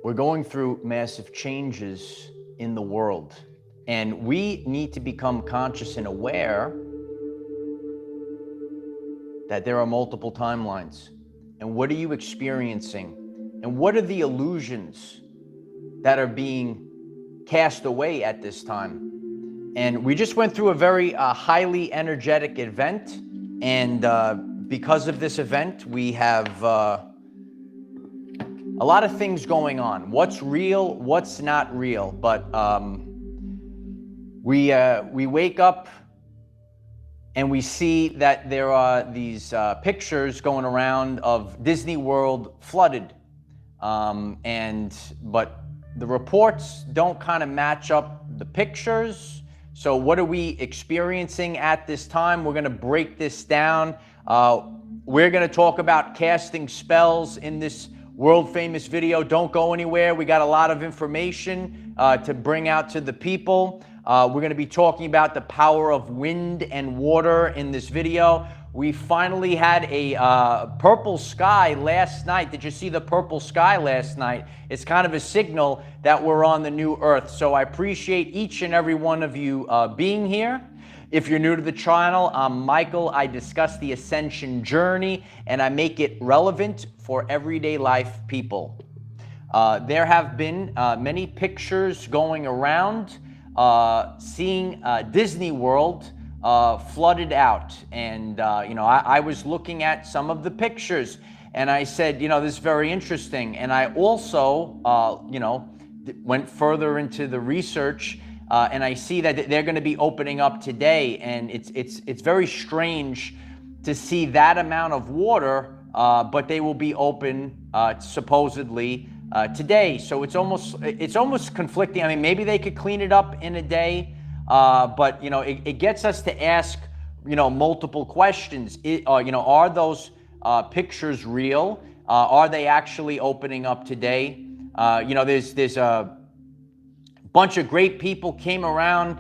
We're going through massive changes in the world, and we need to become conscious and aware that there are multiple timelines. And what are you experiencing? And what are the illusions that are being cast away at this time? And we just went through a very highly energetic event. And because of this event, we have a lot of things going on. What's real, what's not real. But we wake up and we see that there are these pictures going around of Disney World flooded. But the reports don't kind of match up the pictures. So what are we experiencing at this time? We're going to break this down. We're going to talk about casting spells in this world famous video. Don't go anywhere. We got a lot of information to bring out to the people. We're going to be talking about the power of wind and water in this video. We finally had a purple sky last night. Did you see the purple sky last night? It's kind of a signal that we're on the new earth. So I appreciate each and every one of you being here. If you're new to the channel, I'm Michael. I discuss the Ascension journey and I make it relevant for everyday life people. There have been many pictures going around seeing Disney World flooded out. And, I was looking at some of the pictures and I said, this is very interesting. And I also, went further into the research and I see that they're going to be opening up today. And it's very strange to see that amount of water, but they will be open supposedly today. So it's almost conflicting. I mean, maybe they could clean it up in a day, but it gets us to ask multiple questions. Are those pictures real? Are they actually opening up today? There's a bunch of great people came around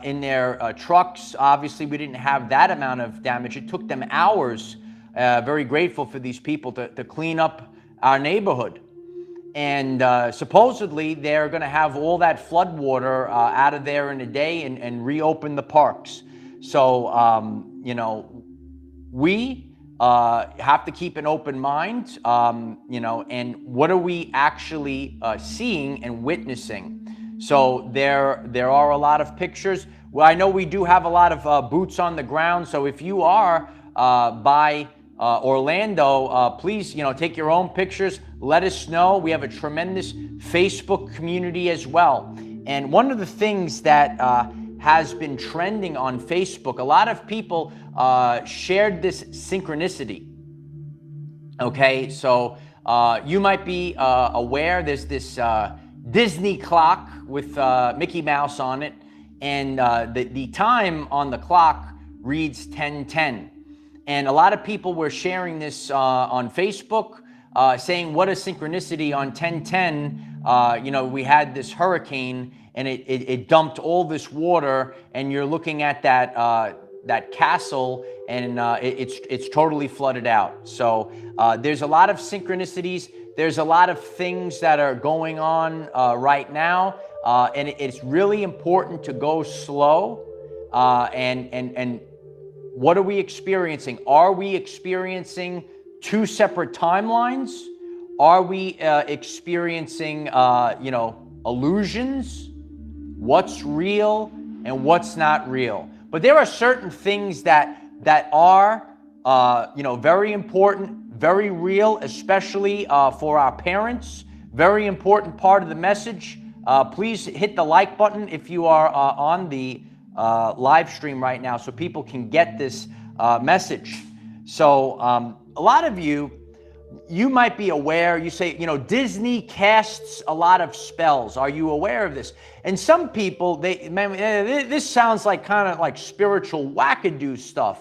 in their trucks. Obviously, we didn't have that amount of damage. It took them hours. Very grateful for these people to clean up our neighborhood. And supposedly they're going to have all that flood water out of there in a day and reopen the parks. So, we have to keep an open mind, and what are we actually seeing and witnessing? So there are a lot of pictures. Well, I know we do have a lot of boots on the ground. So if you are by Orlando, please, take your own pictures. Let us know. We have a tremendous Facebook community as well. And one of the things that has been trending on Facebook, a lot of people shared this synchronicity. Okay, so you might be aware there's this Disney clock with Mickey Mouse on it. And the time on the clock reads 10:10. And a lot of people were sharing this on Facebook, saying, what a synchronicity on 10:10. We had this hurricane and it dumped all this water, and you're looking at that castle and it's totally flooded out. So there's a lot of synchronicities. There's a lot of things that are going on right now. And it's really important to go slow and what are we experiencing? Are we experiencing two separate timelines? Are we experiencing, illusions? What's real and what's not real? But there are certain things that are, very important, very real, especially for our parents. Very important part of the message. Please hit the like button if you are on the live stream right now so people can get this message. So a lot of you might be aware, you say, Disney casts a lot of spells. Are you aware of this? And some people, this sounds like kind of like spiritual wackadoo stuff.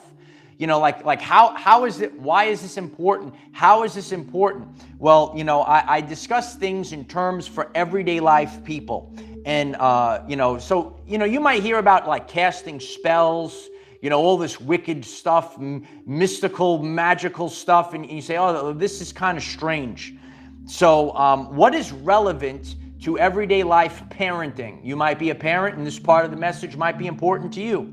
Like how is it, why is this important? How is this important? Well, I discuss things in terms for everyday life people. And, so, you might hear about like casting spells, all this wicked stuff, mystical, magical stuff. And you say, oh, this is kind of strange. So what is relevant to everyday life parenting? You might be a parent, and this part of the message might be important to you.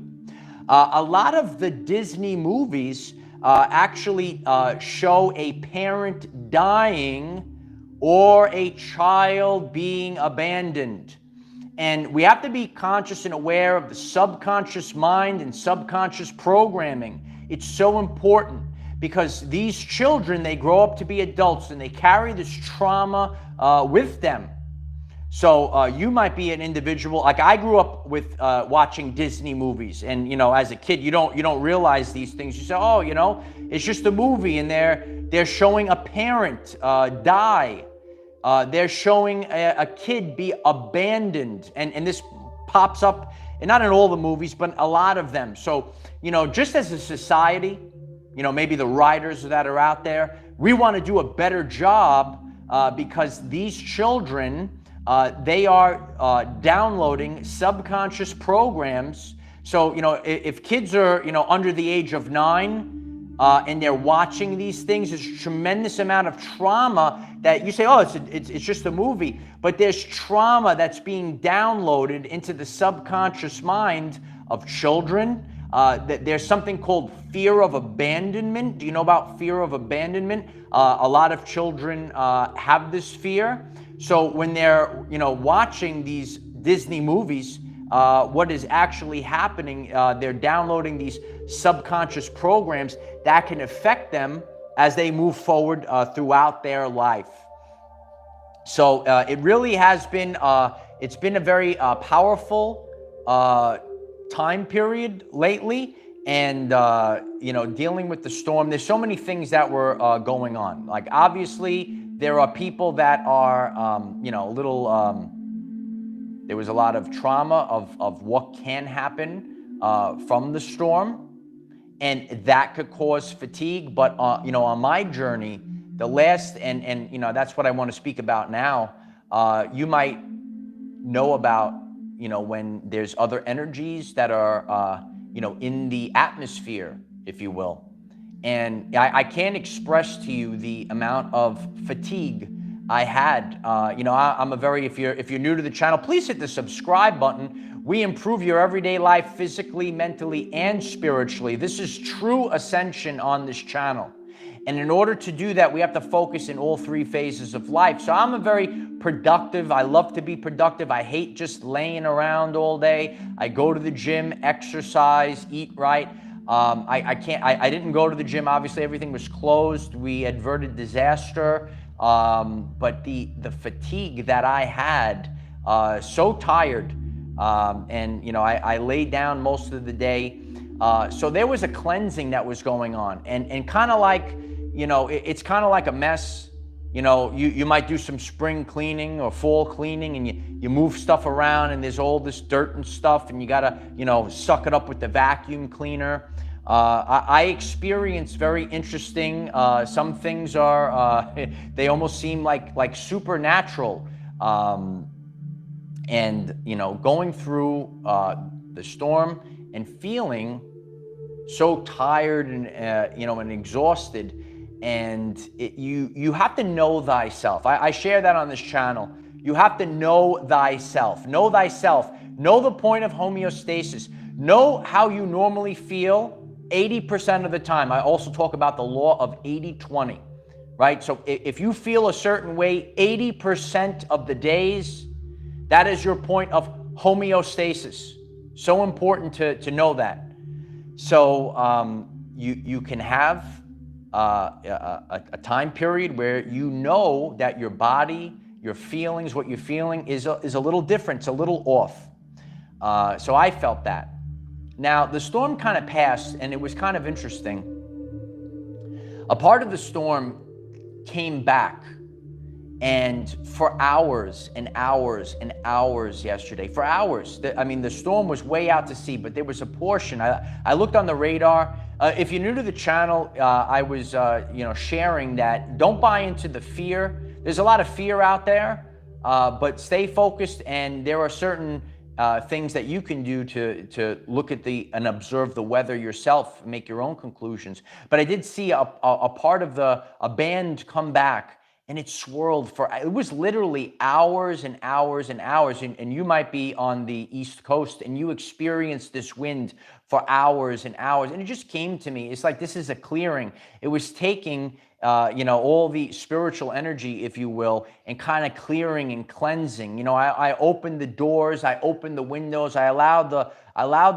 A lot of the Disney movies actually show a parent dying or a child being abandoned. And we have to be conscious and aware of the subconscious mind and subconscious programming. It's so important because these children, they grow up to be adults and they carry this trauma with them. So you might be an individual, like I grew up with watching Disney movies, and as a kid, you don't realize these things. You say, oh, it's just a movie, and they're showing a parent die. They're showing a kid be abandoned, and this pops up, and not in all the movies, but a lot of them. So, just as a society, maybe the writers that are out there, we want to do a better job because these children, they are downloading subconscious programs. So, if kids are, under the age of 9, and they're watching these things, there's a tremendous amount of trauma that you say, oh, it's just a movie. But there's trauma that's being downloaded into the subconscious mind of children. There's something called fear of abandonment. Do you know about fear of abandonment? A lot of children have this fear. So when they're, watching these Disney movies, what is actually happening, they're downloading these subconscious programs that can affect them as they move forward throughout their life. So it really has been, it's been a very powerful time period lately. And, dealing with the storm, there's so many things that were going on. Like, obviously, there are people that are, there was a lot of trauma of what can happen from the storm. And that could cause fatigue. But, on my journey, the last, and that's what I want to speak about now. You might know about, when there's other energies that are, in the atmosphere, if you will. And I can't express to you the amount of fatigue I had. I'm a very, if you're new to the channel, please hit the subscribe button. We improve your everyday life physically, mentally, and spiritually. This is true ascension on this channel. And in order to do that, we have to focus in all 3 phases of life. So I'm a very productive, I love to be productive. I hate just laying around all day. I go to the gym, exercise, eat right. I didn't go to the gym. Obviously, everything was closed. We averted disaster. But the fatigue that I had, so tired. I laid down most of the day. So there was a cleansing that was going on. And kind of like, it's kind of like a mess. You might do some spring cleaning or fall cleaning, and you move stuff around, and there's all this dirt and stuff, and you gotta, suck it up with the vacuum cleaner. I experienced very interesting, some things are, they almost seem like supernatural. Going through the storm and feeling so tired and, and exhausted. And you have to know thyself. I share that on this channel. You have to know thyself. Know thyself. Know the point of homeostasis. Know how you normally feel 80% of the time. I also talk about the law of 80-20, right? So if you feel a certain way 80% of the days, that is your point of homeostasis. So important to know that. So you can have a time period where you know that your body, your feelings, what you're feeling is a little different, it's a little off. So I felt that. Now, the storm kind of passed, and it was kind of interesting. A part of the storm came back, and for hours and hours and hours yesterday, for hours, the storm was way out to sea, but there was a portion. I looked on the radar. If you're new to the channel, I was sharing that don't buy into the fear. There's a lot of fear out there, but stay focused, and there are certain things that you can do to look at and observe the weather yourself, make your own conclusions. But I did see a part of a band come back, and it swirled for, it was literally hours and hours and hours. And you might be on the East Coast and you experienced this wind for hours and hours. And it just came to me. It's like, this is a clearing. It was taking, all the spiritual energy, if you will, and kind of clearing and cleansing. I opened the doors, I opened the windows, I allowed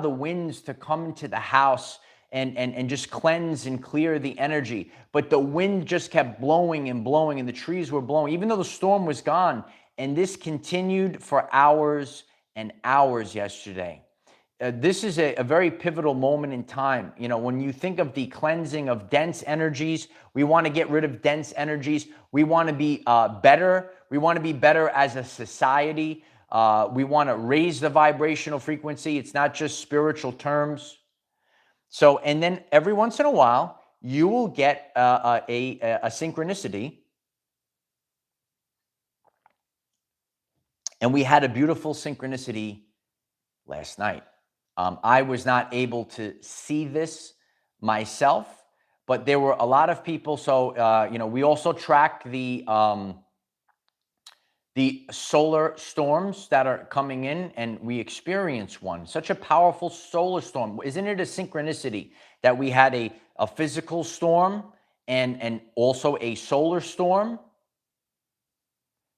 the winds to come into the house and just cleanse and clear the energy. But the wind just kept blowing and blowing, and the trees were blowing, even though the storm was gone. And this continued for hours and hours yesterday. This is a very pivotal moment in time. When you think of the cleansing of dense energies, we want to get rid of dense energies. We want to be better. We want to be better as a society. We want to raise the vibrational frequency. It's not just spiritual terms. So, and then every once in a while, you will get a synchronicity. And we had a beautiful synchronicity last night. I was not able to see this myself, but there were a lot of people. So, we also track the solar storms that are coming in, and we experienced one. Such a powerful solar storm. Isn't it a synchronicity that we had a physical storm and also a solar storm?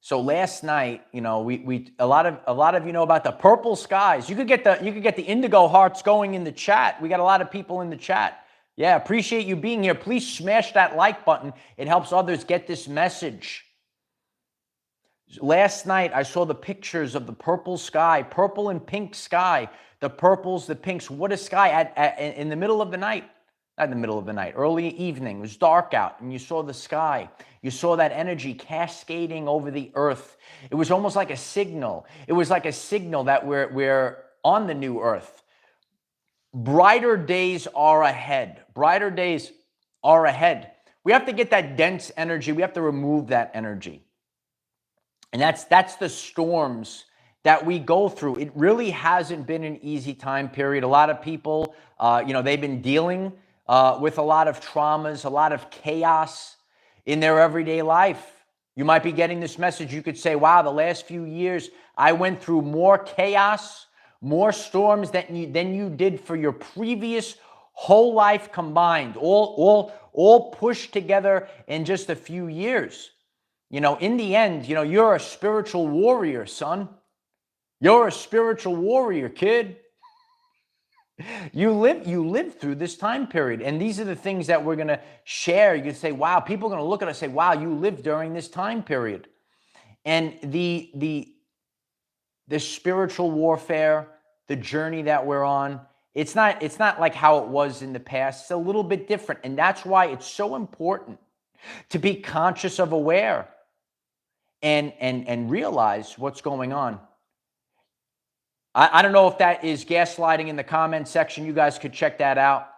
So last night, we a lot of you know about the purple skies. You could get the indigo hearts going in the chat. We got a lot of people in the chat. Yeah, appreciate you being here. Please smash that like button. It helps others get this message. Last night, I saw the pictures of the purple sky, purple and pink sky, the purples, the pinks. What a sky in the middle of the night. Not in the middle of the night, early evening. It was dark out, and you saw the sky. You saw that energy cascading over the earth. It was almost like a signal. It was like a signal that we're on the new earth. Brighter days are ahead. Brighter days are ahead. We have to get that dense energy. We have to remove that energy. And that's the storms that we go through. It really hasn't been an easy time period. A lot of people, they've been dealing with a lot of traumas, a lot of chaos in their everyday life. You might be getting this message. You could say, wow, the last few years, I went through more chaos, more storms than you did for your previous whole life combined, all pushed together in just a few years. In the end, you're a spiritual warrior, son. You're a spiritual warrior, kid. You live through this time period. And these are the things that we're going to share. You can say, wow, people are going to look at us and say, wow, you lived during this time period. And the spiritual warfare, the journey that we're on, it's not like how it was in the past. It's a little bit different. And that's why it's so important to be conscious of aware and realize what's going on. I don't know if that is gaslighting in the comment section. You guys could check that out.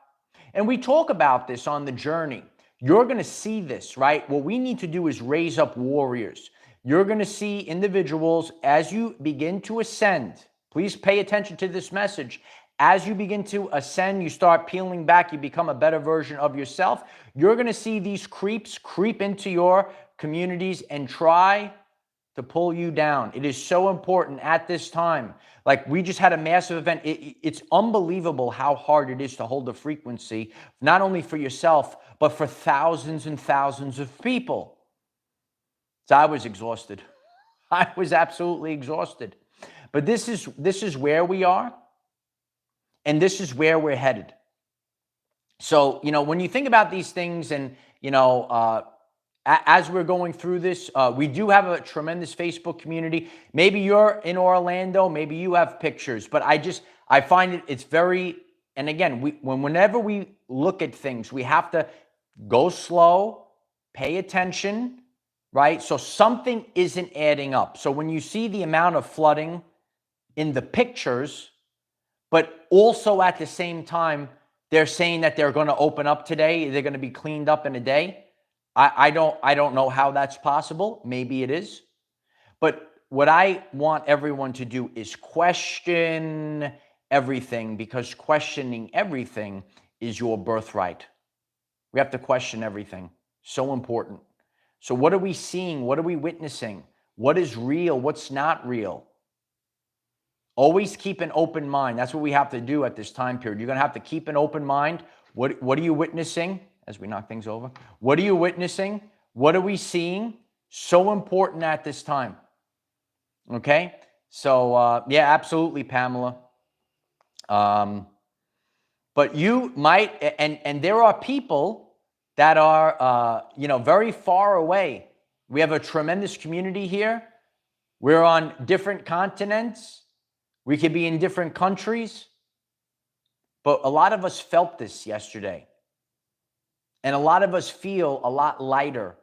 And we talk about this on the journey. You're going to see this, right? What we need to do is raise up warriors. You're going to see individuals as you begin to ascend. Please pay attention to this message. As you begin to ascend, you start peeling back, you become a better version of yourself. You're going to see these creeps creep into your communities and try to pull you down. It is so important at this time. Like, we just had a massive event. It's unbelievable how hard it is to hold the frequency, not only for yourself, but for thousands and thousands of people. So I was exhausted. I was absolutely exhausted. But this is where we are, and this is where we're headed. So, when you think about these things and, as we're going through this, we do have a tremendous Facebook community. Maybe you're in Orlando, maybe you have pictures, but I find it's very, and again, whenever we look at things, we have to go slow, pay attention, right? So something isn't adding up. So when you see the amount of flooding in the pictures, but also at the same time, they're saying that they're going to open up today, they're going to be cleaned up in a day. I don't know how that's possible. Maybe it is. But what I want everyone to do is question everything, because questioning everything is your birthright. We have to question everything. So important. So what are we seeing? What are we witnessing? What is real? What's not real? Always keep an open mind. That's what we have to do at this time period. You're going to have to keep an open mind. What are you witnessing as we knock things over? What are you witnessing? What are we seeing? So important at this time. Okay? So, yeah, absolutely, Pamela. But you might, and there are people that are, very far away. We have a tremendous community here. We're on different continents. We could be in different countries. But a lot of us felt this yesterday. And a lot of us feel a lot lighter,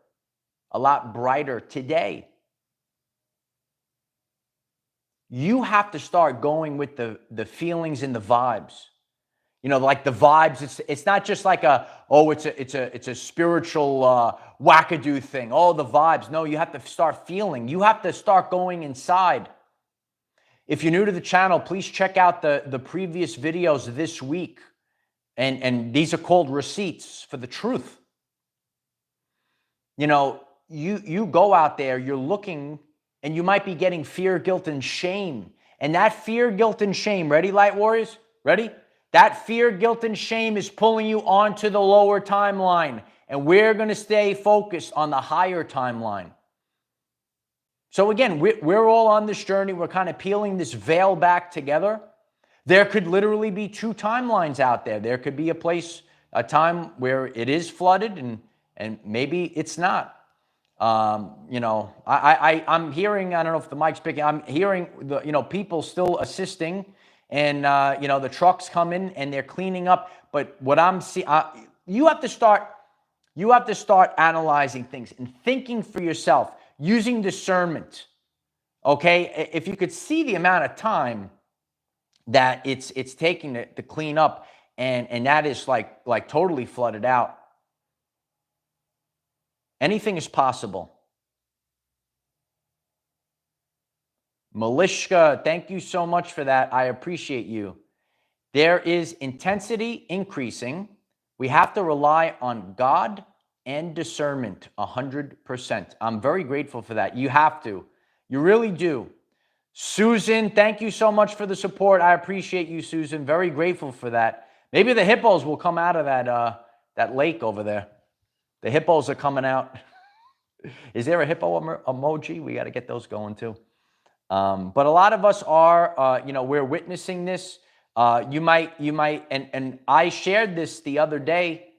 a lot brighter today. You have to start going with the feelings and the vibes. Like the vibes, it's not just like it's a spiritual wackadoo thing. Oh, the vibes. No, you have to start feeling. You have to start going inside. If you're new to the channel, please check out the previous videos this week. And these are called receipts for the truth. You go out there, you're looking, and you might be getting fear, guilt, and shame. And that fear, guilt, and shame, ready, Light Warriors? Ready? That fear, guilt, and shame is pulling you onto the lower timeline. And we're going to stay focused on the higher timeline. So again, we're all on this journey. We're kind of peeling this veil back together. There could literally be two timelines out there. There could be a time where it is flooded and maybe it's not. I'm hearing, I don't know if the mic's picking, I'm hearing people still assisting and, the trucks come in and they're cleaning up. But what I'm seeing, you have to start analyzing things and thinking for yourself, using discernment. Okay. If you could see the amount of time that it's taking to clean up and that is like totally flooded out. Anything is possible. Malishka, thank you so much for that. I appreciate you. There is intensity increasing. We have to rely on God and discernment 100%. I'm very grateful for that. You have to. You really do. Susan, thank you so much for the support. I appreciate you, Susan. Very grateful for that. Maybe the hippos will come out of that lake over there. The hippos are coming out. Is there a hippo emoji? We got to get those going too. But a lot of us are, we're witnessing this. You might, and I shared this the other day.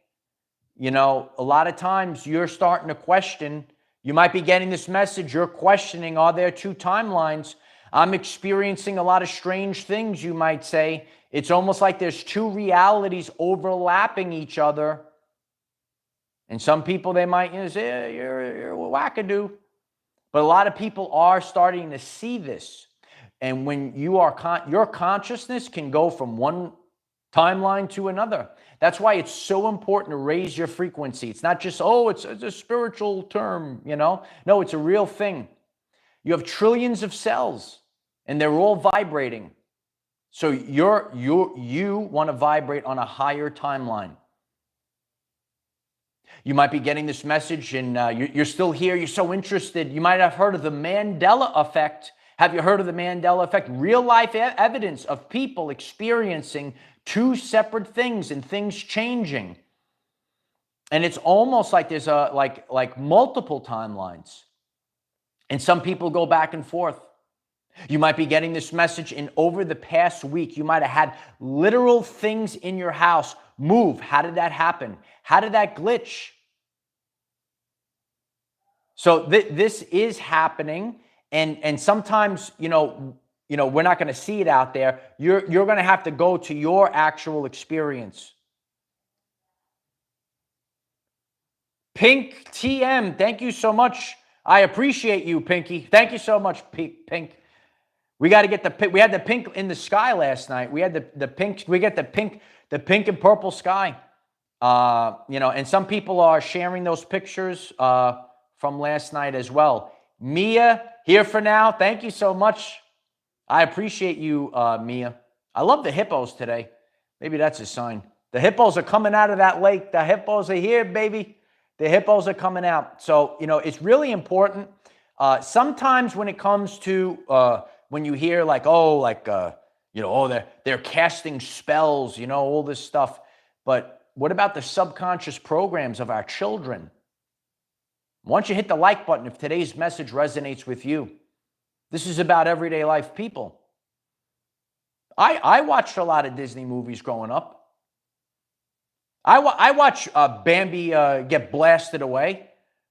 A lot of times you're starting to question. You might be getting this message. You're questioning, are there two timelines? I'm experiencing a lot of strange things, you might say. It's almost like there's two realities overlapping each other. And some people, they might say, you're a wackadoo. But a lot of people are starting to see this. And when you are, your consciousness can go from one timeline to another. That's why it's so important to raise your frequency. It's not just, it's a spiritual term, No, it's a real thing. You have trillions of cells, and they're all vibrating. So you want to vibrate on a higher timeline. You might be getting this message and you're still here. You're so interested. You might have heard of the Mandela effect. Have you heard of the Mandela effect? Real life evidence of people experiencing two separate things and things changing. And it's almost like there's like multiple timelines. And some people go back and forth. You might be getting this message, and over the past week, you might have had literal things in your house move. How did that happen? How did that glitch? So this is happening, and sometimes, we're not going to see it out there. You're going to have to go to your actual experience. Pink TM, thank you so much. I appreciate you, Pinky. Thank you so much, Pink. We got to get the pink. We had the pink in the sky last night. We had the pink. We get the pink and purple sky. And some people are sharing those pictures from last night as well. Mia, here for now. Thank you so much. I appreciate you, Mia. I love the hippos today. Maybe that's a sign. The hippos are coming out of that lake. The hippos are here, baby. The hippos are coming out. So, it's really important. Sometimes when it comes to, when you hear like, they're casting spells, all this stuff. But what about the subconscious programs of our children? Why don't you hit the like button if today's message resonates with you? This is about everyday life people. I watched a lot of Disney movies growing up. I watched Bambi get blasted away.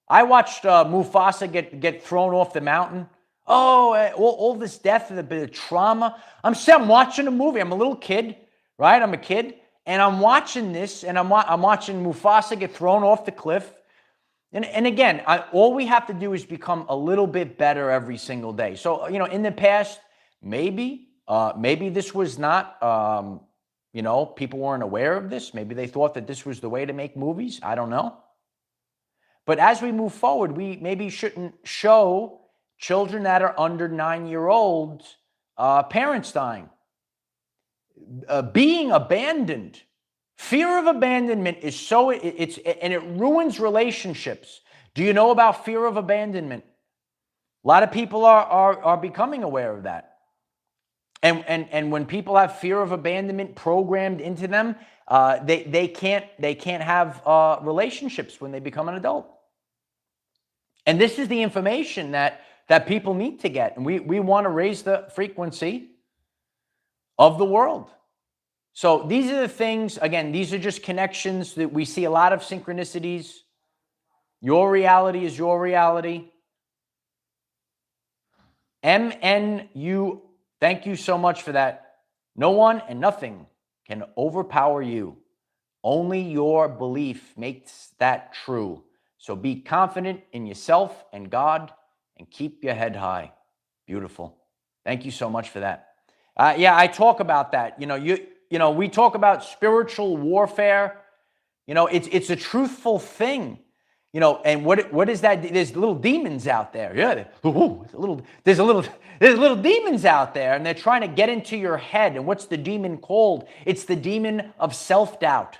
I watched Mufasa get thrown off the mountain. Oh, all this death and a bit of trauma. I'm watching a movie. I'm a little kid, right? I'm a kid, and I'm watching this, and I'm watching Mufasa get thrown off the cliff. And again, all we have to do is become a little bit better every single day. So, in the past, maybe this was not, people weren't aware of this. Maybe they thought that this was the way to make movies. I don't know. But as we move forward, we maybe shouldn't show children that are under 9-year-olds parents dying, being abandoned. Fear of abandonment is and it ruins relationships. Do you know about fear of abandonment? A lot of people are becoming aware of that. And when people have fear of abandonment programmed into them, they can't have relationships when they become an adult. And this is the information that people need to get. And we want to raise the frequency of the world. So these are the things, again, these are just connections that we see a lot of synchronicities. Your reality is your reality. MNU, thank you so much for that. No one and nothing can overpower you. Only your belief makes that true. So be confident in yourself and God and keep your head high. Beautiful. Thank you so much for that. I talk about that. We talk about spiritual warfare. It's a truthful thing. And what is that? There's little demons out there. Yeah, there's little demons out there, and they're trying to get into your head. And what's the demon called? It's the demon of self-doubt.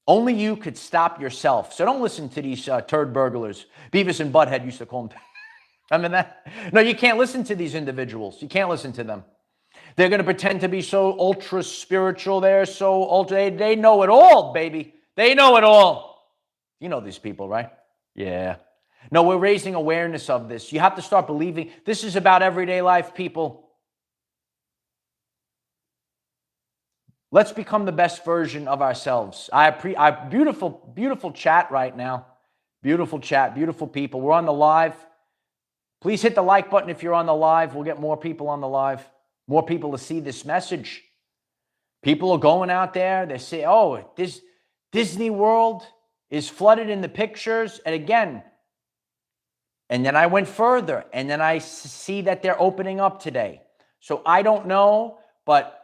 Only you could stop yourself. So don't listen to these turd burglars. Beavis and Butthead used to call them. Remember that? No, you can't listen to these individuals. You can't listen to them. They're going to pretend to be so ultra spiritual. They're so ultra. They know it all, baby. They know it all. You know these people, right? Yeah. No, we're raising awareness of this. You have to start believing. This is about everyday life, people. Let's become the best version of ourselves. Beautiful, beautiful chat right now. Beautiful chat, beautiful people. We're on the live. Please hit the like button if you're on the live. We'll get more people on the live. More people to see this message. People are going out there. They say, oh, this Disney World is flooded in the pictures. And again, and then I went further. And then I see that they're opening up today. So I don't know, but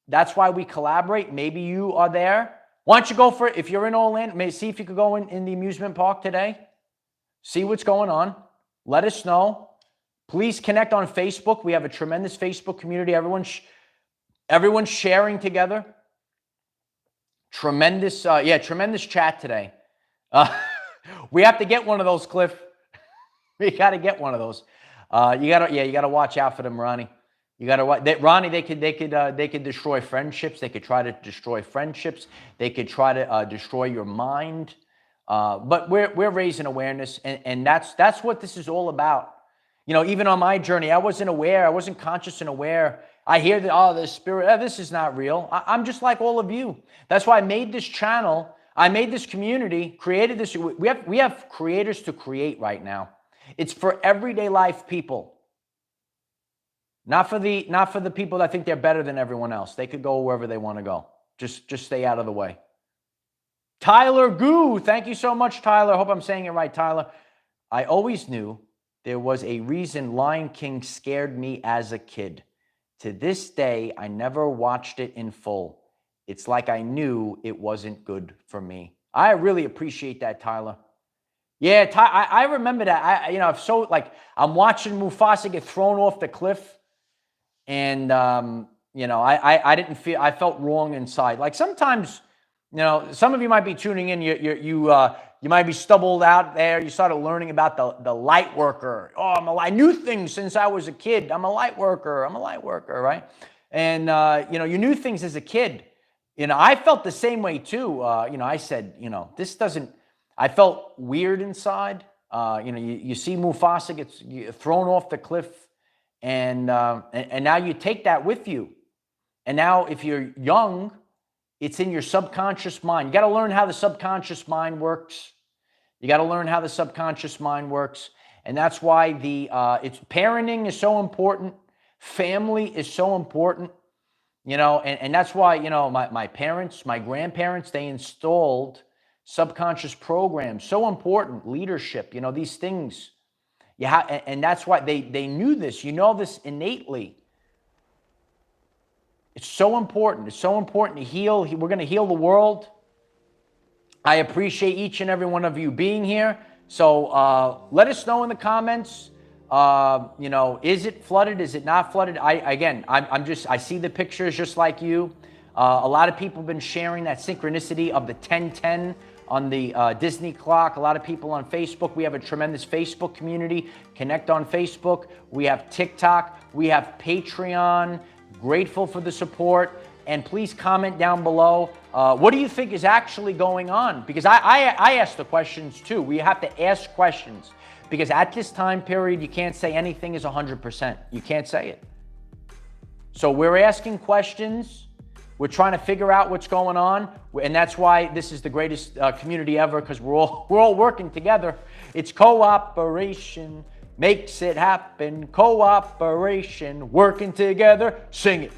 that's why we collaborate. Maybe you are there. Why don't you go for it? If you're in Orlando, maybe see if you could go in the amusement park today. See what's going on. Let us know. Please connect on Facebook. We have a tremendous Facebook community. Everyone's sharing together. Tremendous chat today. We have to get one of those, Cliff. We got to get one of those. You got to watch out for them, Ronnie. You got to watch. Ronnie, they could destroy friendships. They could try to destroy friendships. They could try to destroy your mind. But we're raising awareness, and that's what this is all about. Even on my journey, I wasn't aware. I wasn't conscious and aware. I hear that, the spirit, this is not real. I'm just like all of you. That's why I made this channel. I made this community, created this. We have creators to create right now. It's for everyday life people. Not for the people that think they're better than everyone else. They could go wherever they want to go. Just stay out of the way. Tyler Goo, thank you so much, Tyler. I hope I'm saying it right, Tyler. I always knew there was a reason Lion King scared me as a kid. To this day, I never watched it in full. It's like I knew it wasn't good for me. I really appreciate that, Tyler. Yeah, I remember that. I'm watching Mufasa get thrown off the cliff, and I didn't feel. I felt wrong inside. Like sometimes, some of you might be tuning in. You might be stumbled out there. You started learning about the light worker. Oh, I knew things since I was a kid. I'm a light worker. I'm a light worker, right? And, you knew things as a kid. I felt the same way too. I said, this doesn't, I felt weird inside. You see Mufasa gets thrown off the cliff, and now you take that with you. And now if you're young, it's in your subconscious mind. You got to learn how the subconscious mind works. You got to learn how the subconscious mind works. And that's why parenting is so important. Family is so important. And that's why, my parents, my grandparents, they installed subconscious programs. So important. Leadership, these things. And that's why they knew this. You know this innately. It's so important. It's so important to heal. We're going to heal the world. I appreciate each and every one of you being here. So let us know in the comments. Is it flooded? Is it not flooded? I see the pictures just like you. A lot of people have been sharing that synchronicity of the 1010 on the Disney clock. A lot of people on Facebook. We have a tremendous Facebook community. Connect on Facebook. We have TikTok. We have Patreon. Grateful for the support. And please comment down below. What do you think is actually going on? Because I ask the questions too. We have to ask questions. Because at this time period, you can't say anything is 100%. You can't say it. So we're asking questions. We're trying to figure out what's going on. And that's why this is the greatest community ever, because we're all working together. It's cooperation makes it happen. Cooperation, working together. Sing it.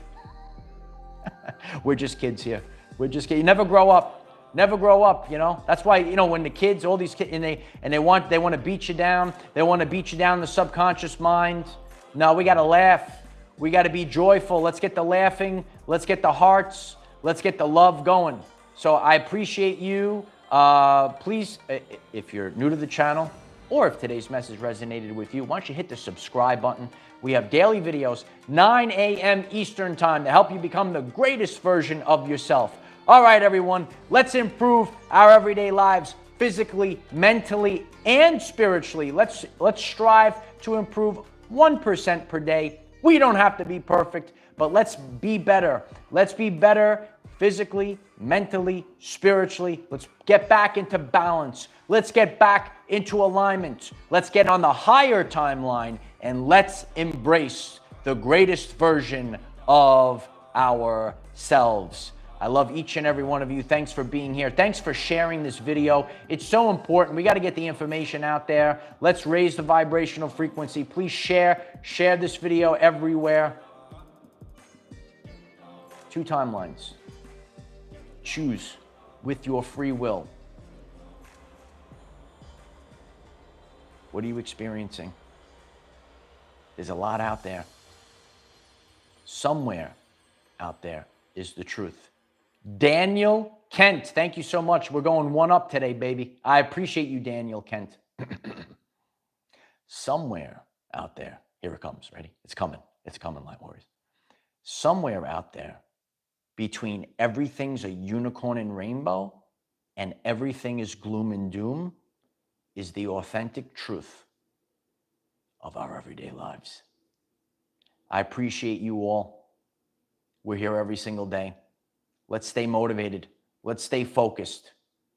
We're just kids here. We're just kids. You never grow up. Never grow up, That's why, when the kids, all these kids, and they want to beat you down. They want to beat you down in the subconscious mind. No, we got to laugh. We got to be joyful. Let's get the laughing. Let's get the hearts. Let's get the love going. So I appreciate you. Please, if you're new to the channel, or if today's message resonated with you, why don't you hit the subscribe button? We have daily videos, 9 a.m. Eastern time, to help you become the greatest version of yourself. All right, everyone, let's improve our everyday lives physically, mentally, and spiritually. Let's strive to improve 1% per day. We don't have to be perfect, but let's be better. Let's be better physically, mentally, spiritually. Let's get back into balance. Let's get back into alignment. Let's get on the higher timeline, and let's embrace the greatest version of ourselves. I love each and every one of you. Thanks for being here. Thanks for sharing this video. It's so important. We got to get the information out there. Let's raise the vibrational frequency. Please share this video everywhere. 2 timelines. Choose with your free will. What are you experiencing? There's a lot out there. Somewhere out there is the truth. Daniel Kent, thank you so much. We're going 1 up today, baby. I appreciate you, Daniel Kent. Somewhere out there, here it comes. Ready? It's coming. It's coming, Light Warriors. Somewhere out there, between everything's a unicorn and rainbow and everything is gloom and doom, is the authentic truth of our everyday lives. I appreciate you all. We're here every single day. Let's stay motivated. Let's stay focused.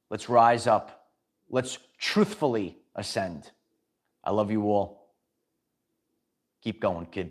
Let's rise up. Let's truthfully ascend. I love you all. Keep going, kid.